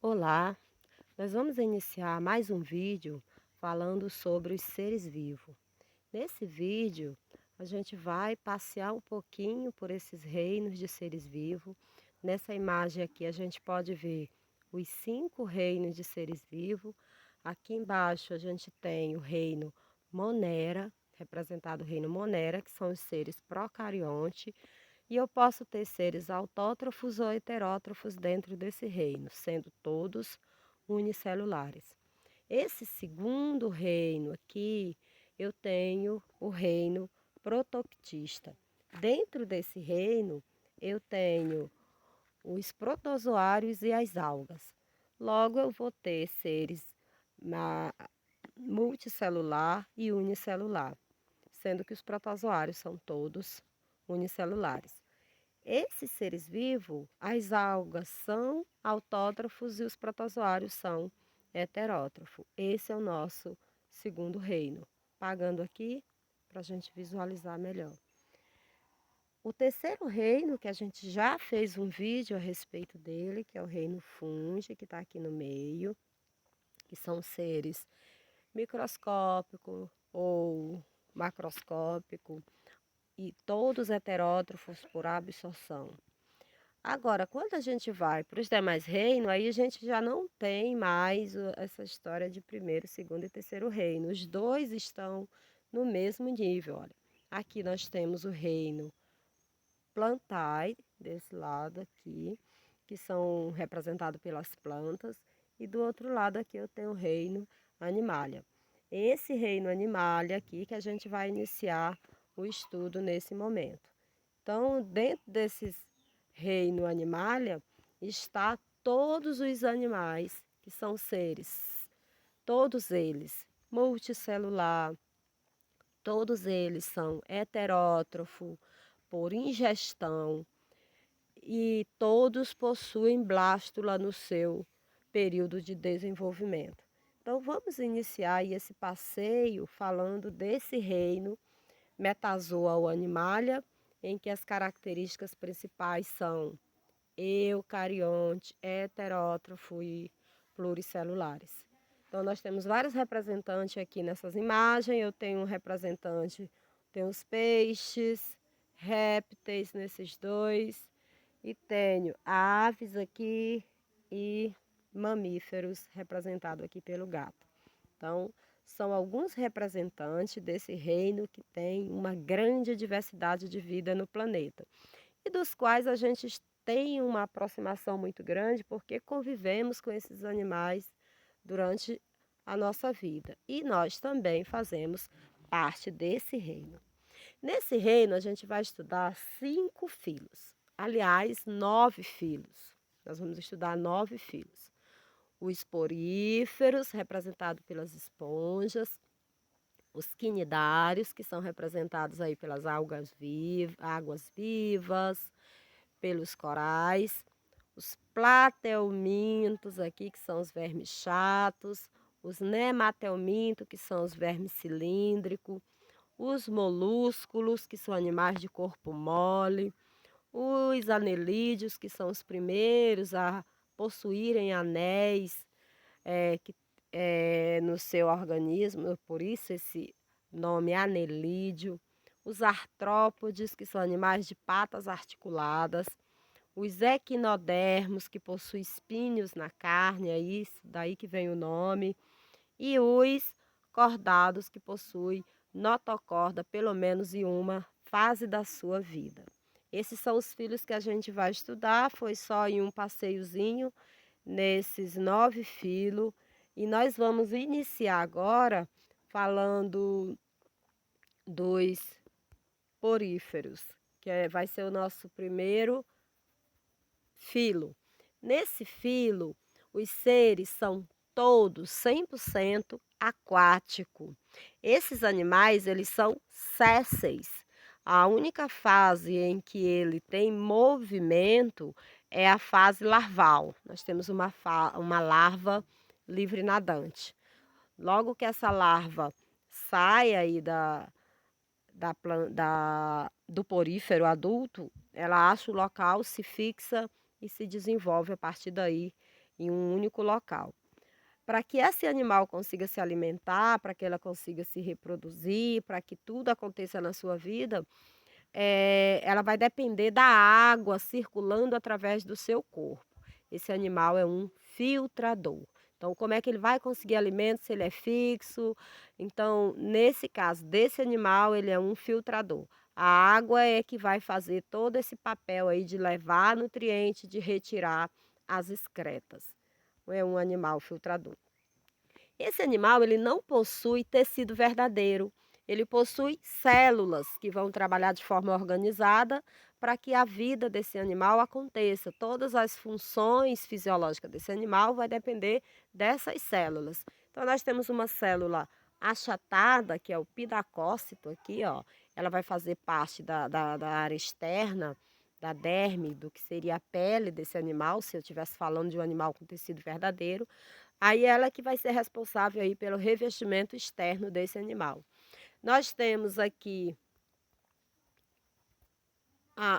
Olá, nós vamos iniciar mais um vídeo falando sobre os seres vivos. Nesse vídeo, a gente vai passear um pouquinho por esses reinos de seres vivos. Nessa imagem aqui, a gente pode ver os 5 reinos de seres vivos. Aqui embaixo, a gente tem o reino Monera, representado o reino Monera, que são os seres procariontes. E eu posso ter seres autótrofos ou heterótrofos dentro desse reino, sendo todos unicelulares. Esse segundo reino aqui, eu tenho o reino protoctista. Dentro desse reino, eu tenho os protozoários e as algas. Logo, eu vou ter seres multicelular e unicelular, sendo que os protozoários são todos unicelulares. Esses seres vivos, as algas são autótrofos e os protozoários são heterótrofos. Esse é o nosso segundo reino. Pagando aqui para a gente visualizar melhor. O terceiro reino, que a gente já fez um vídeo a respeito dele, que é o reino fungi, que está aqui no meio, que são seres microscópicos ou macroscópicos e todos heterótrofos por absorção. Agora, quando a gente vai para os demais reinos, aí a gente já não tem mais essa história de primeiro, segundo e terceiro reino. Os dois estão no mesmo nível, olha. Aqui nós temos o reino plantae, desse lado aqui, que são representados pelas plantas, e do outro lado aqui eu tenho o reino animalia. Esse reino animalia aqui que a gente vai iniciar o estudo nesse momento. Então, dentro desses reino animalia está todos os animais que são seres, todos eles multicelular, todos eles são heterótrofo por ingestão e todos possuem blástula no seu período de desenvolvimento. Então vamos iniciar aí esse passeio falando desse reino metazoa ou animalia, em que as características principais são eucarionte, heterótrofo e pluricelulares. Então nós temos vários representantes aqui nessas imagens. Eu tenho um representante, tenho os peixes, répteis nesses dois, e tenho aves aqui e mamíferos representados aqui pelo gato. Então, são alguns representantes desse reino que tem uma grande diversidade de vida no planeta e dos quais a gente tem uma aproximação muito grande porque convivemos com esses animais durante a nossa vida e nós também fazemos parte desse reino. Nesse reino, a gente vai estudar 5 filos, aliás, 9 filos. Nós vamos estudar 9 filos. Os poríferos, representados pelas esponjas, os quinidários, que são representados aí pelas águas vivas, pelos corais, os plateumintos aqui, que são os vermes chatos, os nematelmintos, que são os vermes cilíndricos, os molúsculos, que são animais de corpo mole, os anelídeos, que são os primeiros a possuírem anéis no seu organismo, por isso esse nome anelídeo, os artrópodes, que são animais de patas articuladas, os equinodermos, que possuem espinhos na carne, é isso, daí que vem o nome, e os cordados, que possuem notocorda pelo menos em uma fase da sua vida. Esses são os filhos que a gente vai estudar, foi só em um passeiozinho nesses 9 filos, e nós vamos iniciar agora falando dos poríferos, vai ser o nosso primeiro filo. Nesse filo, os seres são todos 100% aquático. Esses animais, eles são sésseis. A única fase em que ele tem movimento é a fase larval. Nós temos uma larva livre nadante. Logo que essa larva sai aí do porífero adulto, ela acha o local, se fixa e se desenvolve a partir daí. em um único local. Para que esse animal consiga se alimentar, para que ela consiga se reproduzir, para que tudo aconteça na sua vida, ela vai depender da água circulando através do seu corpo. Esse animal é um filtrador. Então, como é que ele vai conseguir alimento se ele é fixo? Então, nesse caso desse animal, ele é um filtrador. A água é que vai fazer todo esse papel aí de levar nutriente, de retirar as excretas. É um animal filtrador. Esse animal, ele não possui tecido verdadeiro. Ele possui células que vão trabalhar de forma organizada para que a vida desse animal aconteça. Todas as funções fisiológicas desse animal vai depender dessas células. Então, nós temos uma célula achatada, que é o pidacócito aqui, ó. Ela vai fazer parte da área externa, da derme, do que seria a pele desse animal, se eu estivesse falando de um animal com tecido verdadeiro. Aí ela que vai ser responsável aí pelo revestimento externo desse animal. Nós temos aqui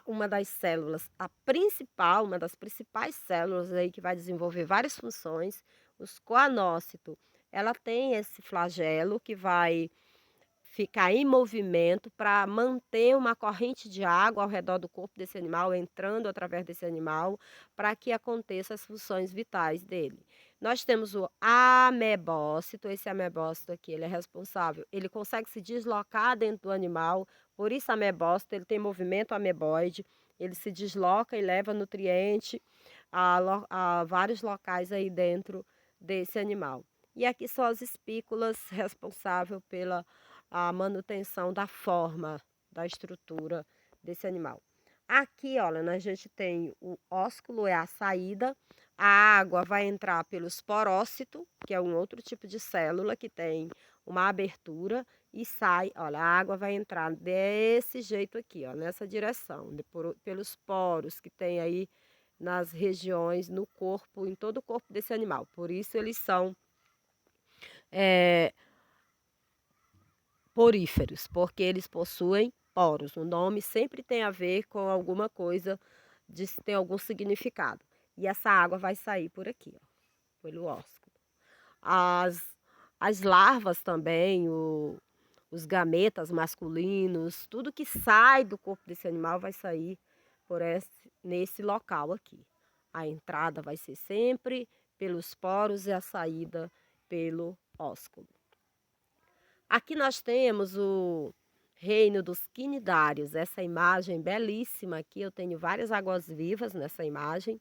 uma das células, a principal, uma das principais células aí que vai desenvolver várias funções, os coanócitos. Ela tem esse flagelo que vai ficar em movimento para manter uma corrente de água ao redor do corpo desse animal, entrando através desse animal, para que aconteçam as funções vitais dele. Nós temos o amebócito, esse amebócito aqui, ele é responsável, ele consegue se deslocar dentro do animal, por isso amebócito, ele tem movimento ameboide, ele se desloca e leva nutriente a vários locais aí dentro desse animal. E aqui são as espículas responsáveis pela a manutenção da forma, da estrutura desse animal. Aqui, olha, a gente tem o ósculo, é a saída. A água vai entrar pelos porócitos, que é um outro tipo de célula que tem uma abertura e sai. Olha, a água vai entrar desse jeito aqui, ó, nessa direção, pelos poros que tem aí nas regiões, no corpo, em todo o corpo desse animal. Por isso eles são poríferos, porque eles possuem poros. O nome sempre tem a ver com alguma coisa, tem algum significado. E essa água vai sair por aqui, ó, pelo ósculo. As, as larvas também, os gametas masculinos, tudo que sai do corpo desse animal vai sair nesse local aqui. A entrada vai ser sempre pelos poros e a saída pelo ósculo. Aqui nós temos o reino dos quinidários, essa imagem belíssima aqui, eu tenho várias águas-vivas nessa imagem.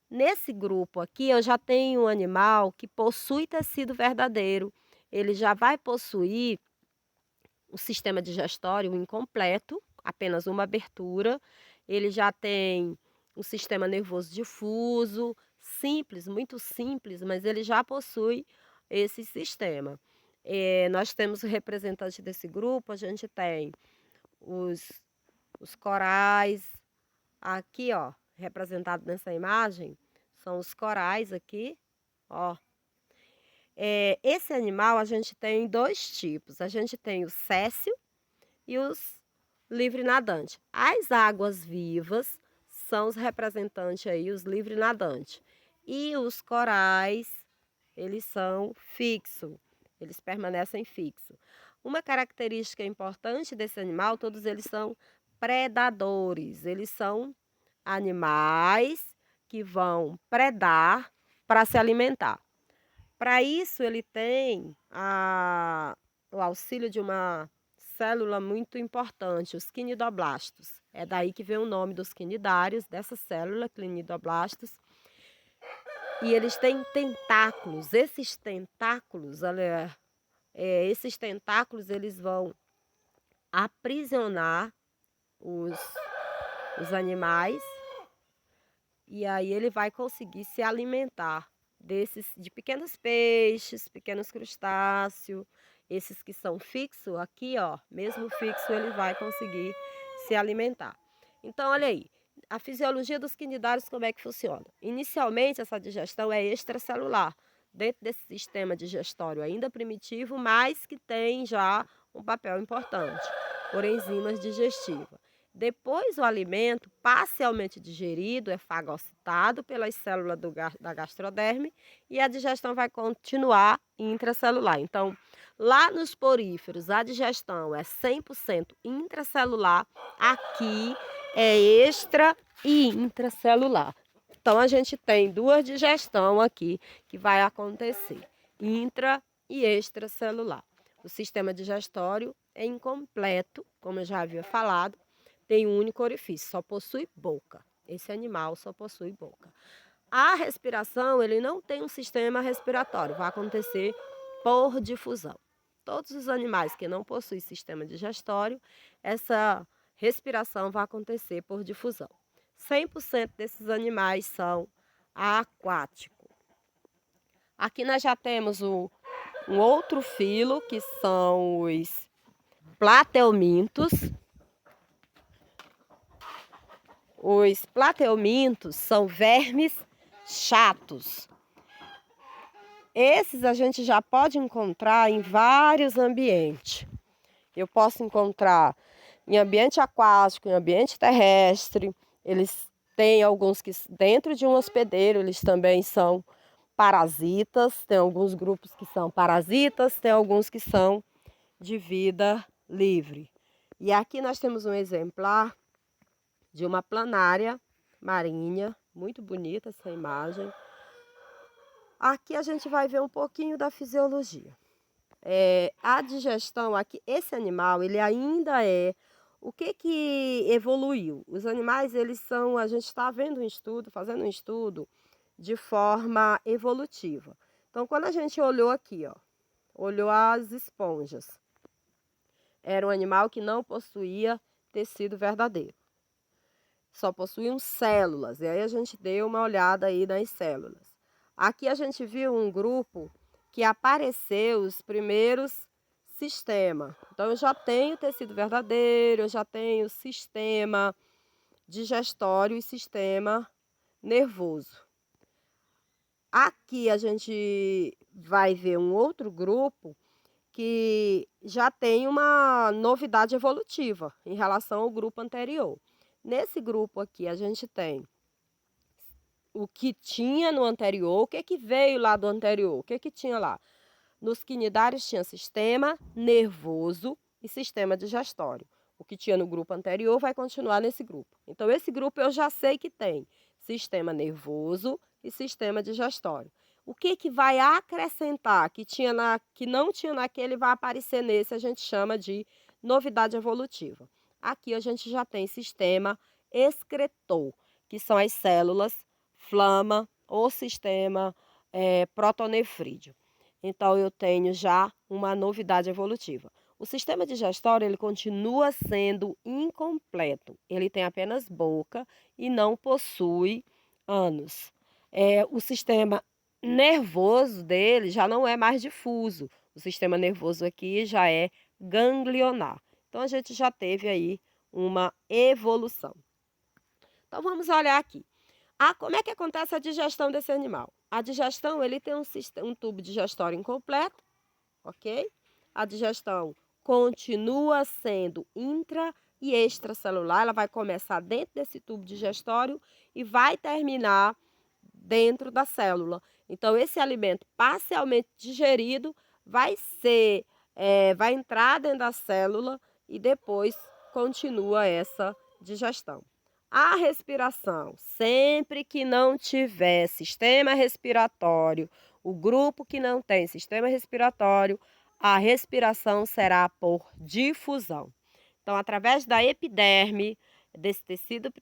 Nesse grupo aqui eu já tenho um animal que possui tecido verdadeiro, ele já vai possuir o sistema digestório incompleto, apenas uma abertura, ele já tem um sistema nervoso difuso, simples, muito simples, mas ele já possui esse sistema. Nós temos o representante desse grupo, a gente tem os, os corais, aqui ó, representado nessa imagem, são os corais aqui, ó. Esse animal a gente tem dois tipos, a gente tem o céssio e os livre-nadantes. As águas-vivas são os representantes aí, os livre-nadantes. E os corais, eles são fixos, eles permanecem fixos. Uma característica importante desse animal, todos eles são predadores. Eles são animais que vão predar para se alimentar. Para isso, ele tem o auxílio de uma célula muito importante, os quinidoblastos. É daí que vem o nome dos quinidários, dessa célula, quinidoblastos. E eles têm tentáculos. Esses tentáculos eles vão aprisionar os animais e aí ele vai conseguir se alimentar de pequenos peixes, pequenos crustáceos, esses que são fixos aqui, ó, mesmo fixo ele vai conseguir se alimentar. Então, olha aí, a fisiologia dos quinidários como é que funciona? Inicialmente, essa digestão é extracelular, dentro desse sistema digestório ainda primitivo, mas que tem já um papel importante, por enzimas digestivas. Depois o alimento, parcialmente digerido, é fagocitado pelas células da gastroderme e a digestão vai continuar intracelular. Então, lá nos poríferos, a digestão é 100% intracelular, aqui é extra e intracelular. Então, a gente tem duas digestões aqui que vai acontecer, intra e extracelular. O sistema digestório é incompleto, como eu já havia falado, tem um único orifício, só possui boca. Esse animal só possui boca. A respiração, ele não tem um sistema respiratório, vai acontecer por difusão. Todos os animais que não possuem sistema digestório, essa respiração vai acontecer por difusão. 100% desses animais são aquáticos. Aqui nós já temos um outro filo, que são os plateumintos. Os plateumintos são vermes chatos. Esses a gente já pode encontrar em vários ambientes. Eu posso encontrar em ambiente aquático, em ambiente terrestre. Eles têm alguns que dentro de um hospedeiro, eles também são parasitas. Tem alguns grupos que são parasitas, tem alguns que são de vida livre. E aqui nós temos um exemplar de uma planária marinha, muito bonita essa imagem. Aqui a gente vai ver um pouquinho da fisiologia. A digestão aqui, esse animal, ele ainda é... O que evoluiu? Os animais, eles são... A gente está vendo um estudo, fazendo um estudo de forma evolutiva. Então, quando a gente olhou aqui, ó, olhou as esponjas, era um animal que não possuía tecido verdadeiro. Só possuíam células, e aí a gente deu uma olhada aí nas células. Aqui a gente viu um grupo que apareceu os primeiros sistemas. Então, eu já tenho tecido verdadeiro, eu já tenho sistema digestório e sistema nervoso. Aqui a gente vai ver um outro grupo que já tem uma novidade evolutiva em relação ao grupo anterior. Nesse grupo aqui a gente tem o que tinha no anterior, o que veio lá do anterior, o que tinha lá? Nos quinidários tinha sistema nervoso e sistema digestório. O que tinha no grupo anterior vai continuar nesse grupo. Então, esse grupo eu já sei que tem sistema nervoso e sistema digestório. O que vai acrescentar, que não tinha naquele, vai aparecer nesse, a gente chama de novidade evolutiva. Aqui a gente já tem sistema excretor, que são as células flama ou sistema protonefrídeo. Então, eu tenho já uma novidade evolutiva. O sistema digestório, ele continua sendo incompleto. Ele tem apenas boca e não possui ânus. O sistema nervoso dele já não é mais difuso. O sistema nervoso aqui já é ganglionar. Então, a gente já teve aí uma evolução. Então, vamos olhar aqui. Como é que acontece a digestão desse animal? A digestão, ele tem um tubo digestório incompleto, ok? A digestão continua sendo intra e extracelular, ela vai começar dentro desse tubo digestório e vai terminar dentro da célula. Então, esse alimento parcialmente digerido vai entrar dentro da célula e depois continua essa digestão. A respiração, sempre que não tiver sistema respiratório, o grupo que não tem sistema respiratório, a respiração será por difusão. Então, através da epiderme, desse tecido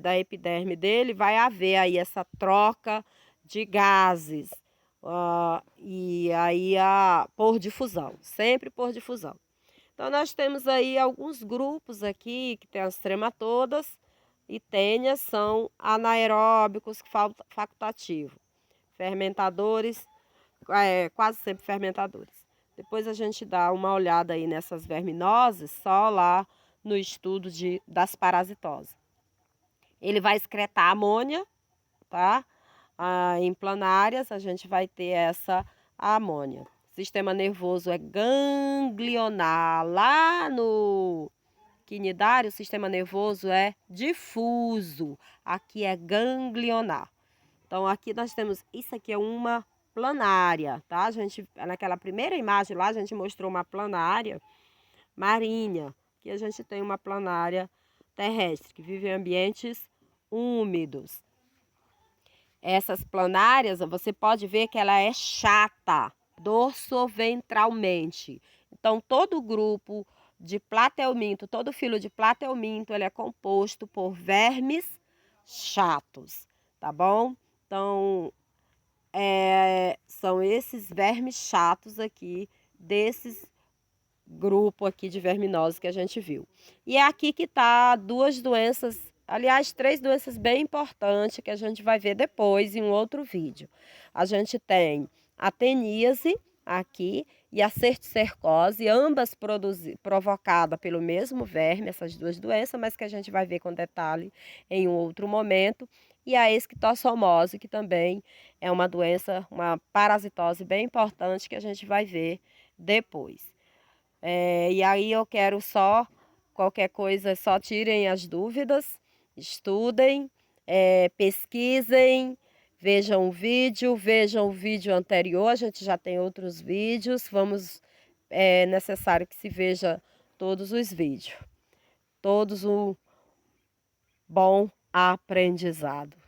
da epiderme dele, vai haver aí essa troca de gases, e aí por difusão, sempre por difusão. Então, nós temos aí alguns grupos aqui, que tem as trematodas, e tênias são anaeróbicos facultativos, fermentadores, quase sempre fermentadores. Depois a gente dá uma olhada aí nessas verminoses, só lá no estudo das parasitoses. Ele vai excretar amônia, tá? Em planárias a gente vai ter essa amônia. O sistema nervoso é ganglionar lá no quinidário, o sistema nervoso é difuso. Aqui é ganglionar. Então, aqui nós temos, isso aqui é uma planária, tá? A gente, naquela primeira imagem lá, a gente mostrou uma planária marinha. Aqui a gente tem uma planária terrestre, que vive em ambientes úmidos. Essas planárias, você pode ver que ela é chata, dorsoventralmente. Então, todo grupo de platelminto, todo filo de platelminto, ele é composto por vermes chatos, tá bom? Então, são esses vermes chatos aqui, desses grupo aqui de verminosos que a gente viu. E é aqui que tá duas doenças, aliás, três doenças bem importantes que a gente vai ver depois em um outro vídeo. A gente tem a teníase aqui e a certicercose, ambas provocadas pelo mesmo verme, essas duas doenças, mas que a gente vai ver com detalhe em um outro momento. E a esquistossomose, que também é uma doença, uma parasitose bem importante que a gente vai ver depois. E aí eu quero só, qualquer coisa, só tirem as dúvidas, estudem, pesquisem, vejam o vídeo anterior, a gente já tem outros vídeos, é necessário que se veja todos os vídeos. Todos um bom aprendizado.